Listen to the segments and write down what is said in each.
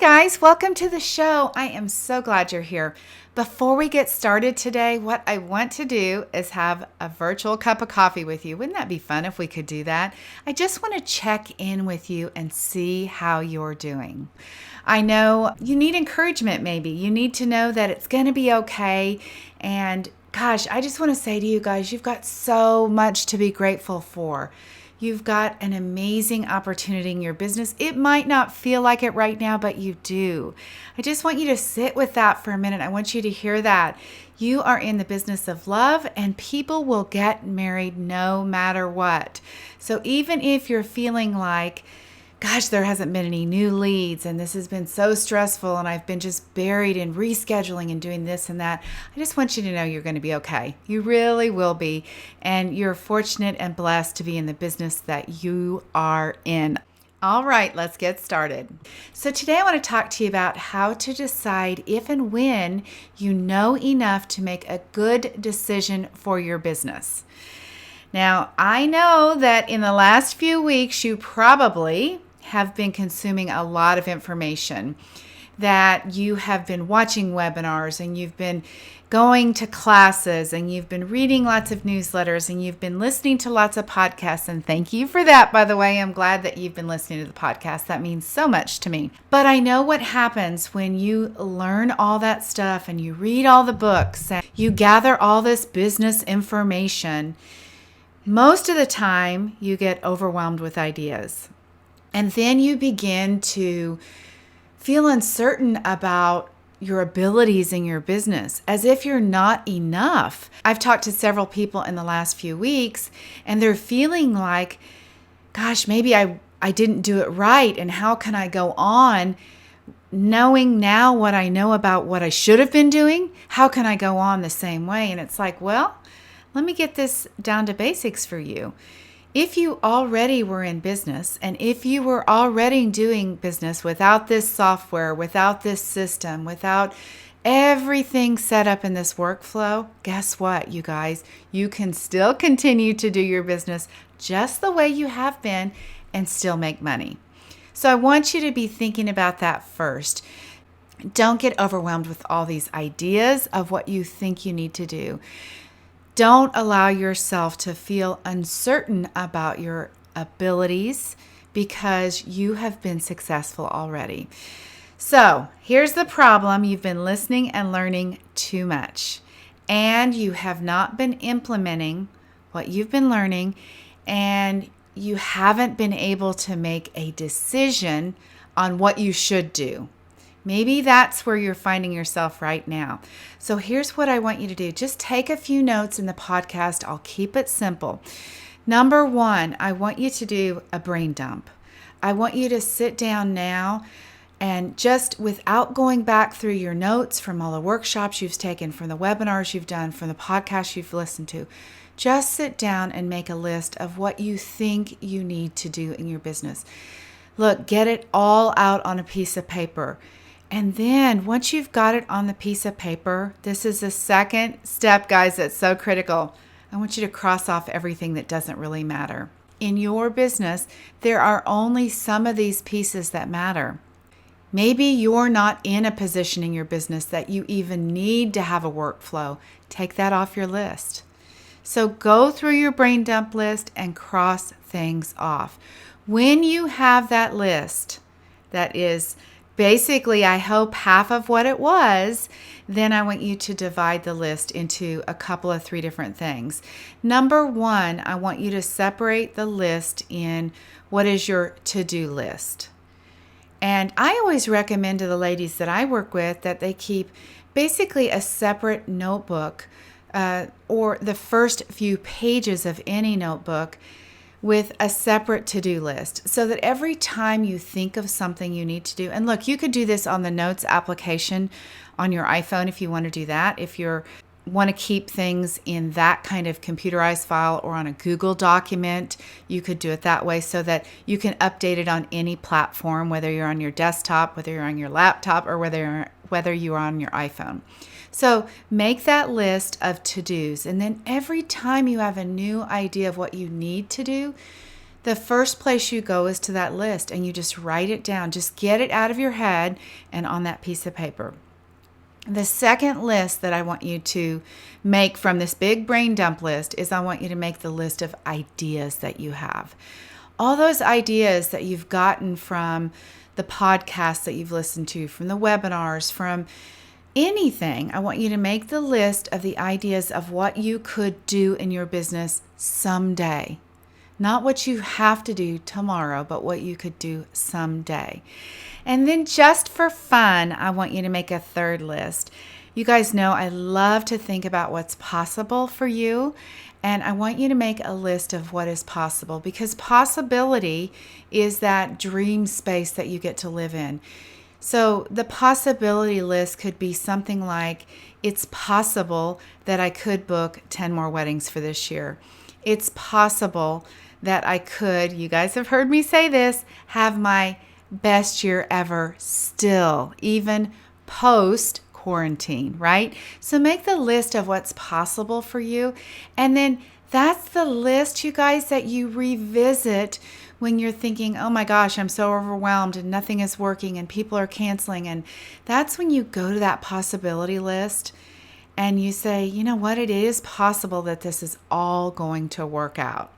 guys, welcome to the show. I am so glad you're here. Before we get started today, what I want to do is have a virtual cup of coffee with you. Wouldn't that be fun if we could do that? I just want to check in with you and see how you're doing. I know you need encouragement maybe. You need to know that it's going to be okay. And gosh, I just want to say to you guys, you've got so much to be grateful for. You've got an amazing opportunity in your business. It might not feel like it right now, but you do. I just want you to sit with that for a minute. I want you to hear that. You are in the business of love, and people will get married no matter what. So even if you're feeling like, gosh, there hasn't been any new leads and this has been so stressful and I've been just buried in rescheduling and doing this and that, I just want you to know you're going to be okay. You really will be. And you're fortunate and blessed to be in the business that you are in. All right, let's get started. So today I want to talk to you about how to decide if and when you know enough to make a good decision for your business. Now, I know that in the last few weeks, you probably have been consuming a lot of information, that you have been watching webinars and you've been going to classes and you've been reading lots of newsletters and you've been listening to lots of podcasts. And thank you for that, by the way. I'm glad that you've been listening to the podcast. That means so much to me. But I know what happens when you learn all that stuff and you read all the books and you gather all this business information. Most of the time, you get overwhelmed with ideas. And then you begin to feel uncertain about your abilities in your business, as if you're not enough. I've talked to several people in the last few weeks, and they're feeling like, gosh, maybe I didn't do it right, and how can I go on knowing now what I know about what I should have been doing? How can I go on the same way? And it's like, well, let me get this down to basics for you. If you already were in business and if you were already doing business without this software, without this system, without everything set up in this workflow, guess what, you guys? You can still continue to do your business just the way you have been and still make money. So I want you to be thinking about that first. Don't get overwhelmed with all these ideas of what you think you need to do. Don't allow yourself to feel uncertain about your abilities because you have been successful already. So here's the problem. You've been listening and learning too much, and you have not been implementing what you've been learning, and you haven't been able to make a decision on what you should do. Maybe that's where you're finding yourself right now. So here's what I want you to do. Just take a few notes in the podcast. I'll keep it simple. Number one, I want you to do a brain dump. I want you to sit down now and just without going back through your notes from all the workshops you've taken, from the webinars you've done, from the podcasts you've listened to, just sit down and make a list of what you think you need to do in your business. Look, get it all out on a piece of paper. And then once you've got it on the piece of paper, this is the second step, guys, that's so critical. I want you to cross off everything that doesn't really matter. In your business, there are only some of these pieces that matter. Maybe you're not in a position in your business that you even need to have a workflow. Take that off your list. So go through your brain dump list and cross things off. When you have that list that is basically, I hope, half of what it was, then I want you to divide the list into a couple of 3 different things. Number one, I want you to separate the list in what is your to-do list. And I always recommend to the ladies that I work with that they keep basically a separate notebook or the first few pages of any notebook with a separate to-do list so that every time you think of something you need to do, and look, you could do this on the notes application on your iPhone if you want to do that. If you want to keep things in that kind of computerized file or on a Google document, you could do it that way so that you can update it on any platform, whether you're on your desktop, whether you're on your laptop, or whether you're on your iPhone. So make that list of to-dos, and then every time you have a new idea of what you need to do, the first place you go is to that list and you just write it down. Just get it out of your head and on that piece of paper. The second list that I want you to make from this big brain dump list is I want you to make the list of ideas that you have. All those ideas that you've gotten from the podcasts that you've listened to, from the webinars, from anything, I want you to make the list of the ideas of what you could do in your business someday. Not what you have to do tomorrow, but what you could do someday. And then just for fun, I want you to make a third list. You guys know I love to think about what's possible for you. And I want you to make a list of what is possible, because possibility is that dream space that you get to live in. So the possibility list could be something like, it's possible that I could book 10 more weddings for this year. It's possible that I could, you guys have heard me say this, have my best year ever still, even post quarantine, right? So make the list of what's possible for you. And then that's the list, you guys, that you revisit when you're thinking, oh my gosh, I'm so overwhelmed and nothing is working and people are canceling. And that's when you go to that possibility list and you say, you know what, it is possible that this is all going to work out.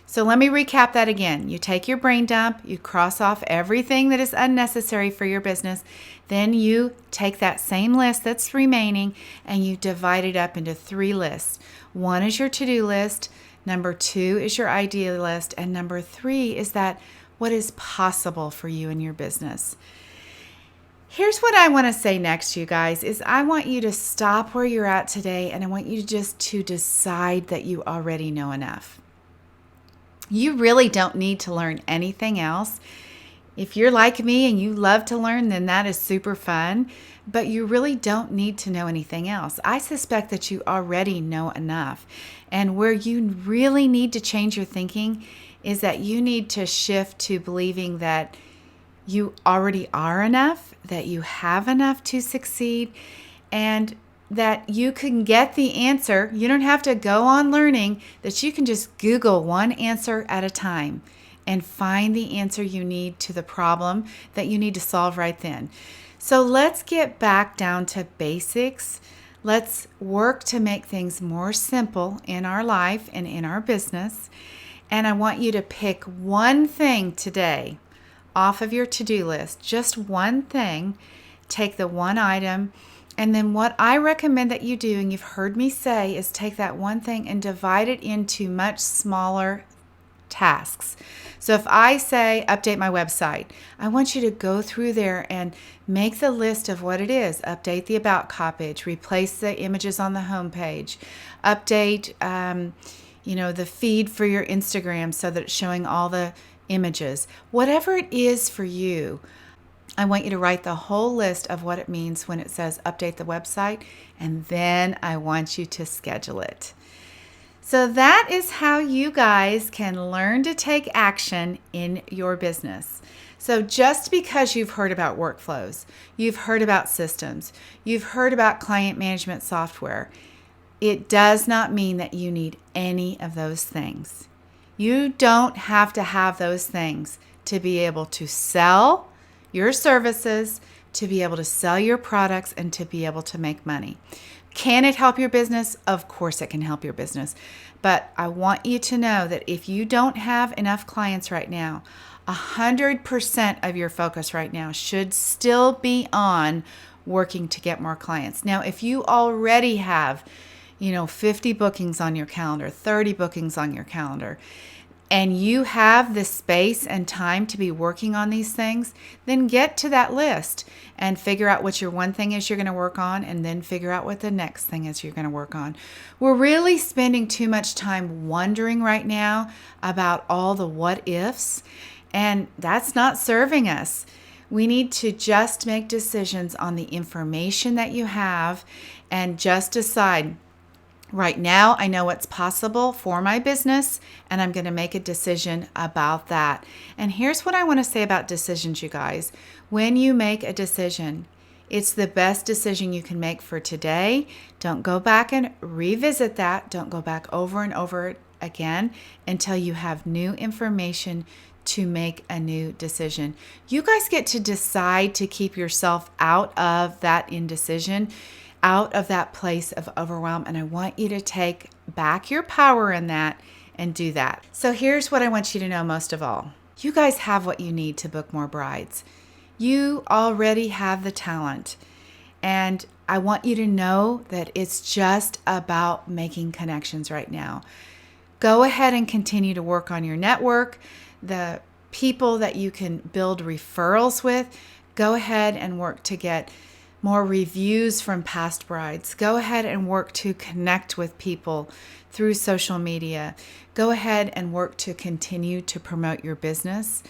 So let me recap that again. You take your brain dump, you cross off everything that is unnecessary for your business. Then you take that same list that's remaining and you divide it up into 3 lists. 1 is your to-do list, number 2 is your idea list, and number 3 is that what is possible for you in your business. Here's what I want to say next, you guys, is I want you to stop where you're at today and I want you to decide that you already know enough. You really don't need to learn anything else. If you're like me and you love to learn, then that is super fun, but you really don't need to know anything else. I suspect that you already know enough. And where you really need to change your thinking is that you need to shift to believing that you already are enough, that you have enough to succeed, and that you can get the answer. You don't have to go on learning, that you can just Google one answer at a time and find the answer you need to the problem that you need to solve right then. So let's get back down to basics. Let's work to make things more simple in our life and in our business. And I want you to pick one thing today off of your to-do list, just one thing. Take the one item. And then what I recommend that you do, and you've heard me say, is take that one thing and divide it into much smaller tasks. So if I say update my website, I want you to go through there and make the list of what it is. Update the about page, replace the images on the home page, update the feed for your Instagram so that it's showing all the images. Whatever it is for you, I want you to write the whole list of what it means when it says update the website, and then I want you to schedule it. So that is how you guys can learn to take action in your business. So just because you've heard about workflows, you've heard about systems, you've heard about client management software, it does not mean that you need any of those things. You don't have to have those things to be able to sell your services, to be able to sell your products, and to be able to make money. Can it help your business? Of course it can help your business. But I want you to know that if you don't have enough clients right now, 100% of your focus right now should still be on working to get more clients. Now, if you already have, 50 bookings on your calendar, 30 bookings on your calendar, and you have the space and time to be working on these things, then get to that list and figure out what your one thing is you're going to work on, and then figure out what the next thing is you're going to work on. We're really spending too much time wondering right now about all the what ifs, and that's not serving us. We need to just make decisions on the information that you have and just decide, right now, I know what's possible for my business, and I'm going to make a decision about that. And here's what I want to say about decisions, you guys. When you make a decision, it's the best decision you can make for today. Don't go back and revisit that. Don't go back over and over again until you have new information to make a new decision. You guys get to decide to keep yourself out of that indecision, out of that place of overwhelm. And I want you to take back your power in that and do that. So here's what I want you to know most of all. You guys have what you need to book more brides. You already have the talent. And I want you to know that it's just about making connections right now. Go ahead and continue to work on your network, the people that you can build referrals with. Go ahead and work to get more reviews from past brides. Go ahead and work to connect with people through social media. Go ahead and work to continue to promote your business.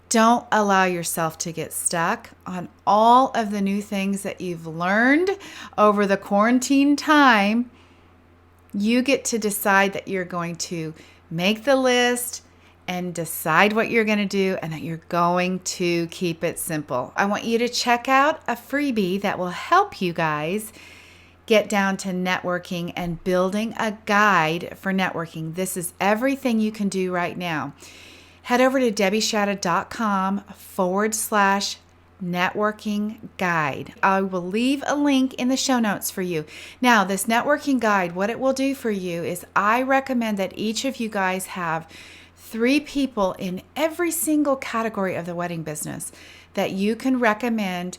Don't allow yourself to get stuck on all of the new things that you've learned over the quarantine time. You get to decide that you're going to make the list and decide what you're going to do and that you're going to keep it simple. I want you to check out a freebie that will help you guys get down to networking and building a guide for networking. This is everything you can do right now. Head over to debbieshata.com/networking guide. I will leave a link in the show notes for you. Now, this networking guide, what it will do for you is I recommend that each of you guys have 3 people in every single category of the wedding business that you can recommend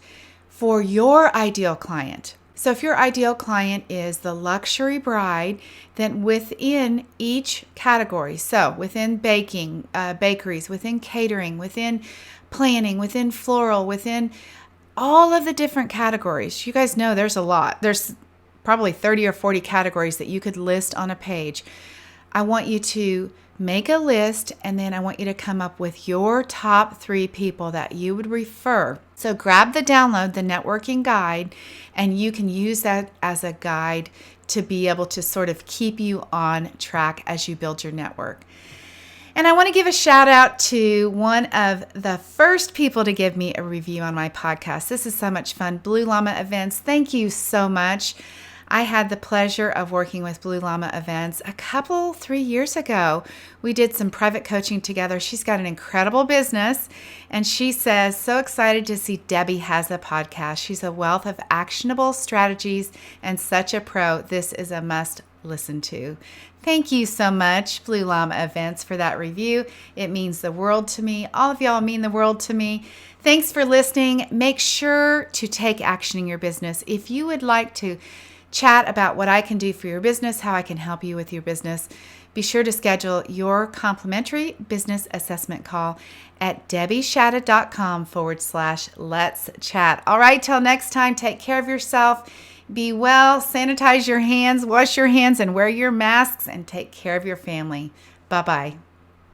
for your ideal client. So if your ideal client is the luxury bride, then within each category, so within baking, bakeries, within catering, within planning, within floral, within all of the different categories, you guys know there's a lot. There's probably 30 or 40 categories that you could list on a page. I want you to make a list, and then I want you to come up with your top 3 people that you would refer. So grab the download, the networking guide, and you can use that as a guide to be able to sort of keep you on track as you build your network. And I want to give a shout out to one of the first people to give me a review on my podcast. This is so much fun. Blue Llama Events. Thank you so much. I had the pleasure of working with Blue Llama Events 3 years ago. We did some private coaching together. She's got an incredible business, and she says, so excited to see Debbie has a podcast. She's a wealth of actionable strategies and such a pro. This is a must listen to. Thank you so much, Blue Llama Events, for that review. It means the world to me. All of y'all mean the world to me. Thanks for listening. Make sure to take action in your business. If you would like to chat about what I can do for your business, how I can help you with your business, be sure to schedule your complimentary business assessment call at debbieshata.com/let's chat. All right, till next time, take care of yourself. Be well, sanitize your hands, wash your hands, and wear your masks, and take care of your family. Bye-bye.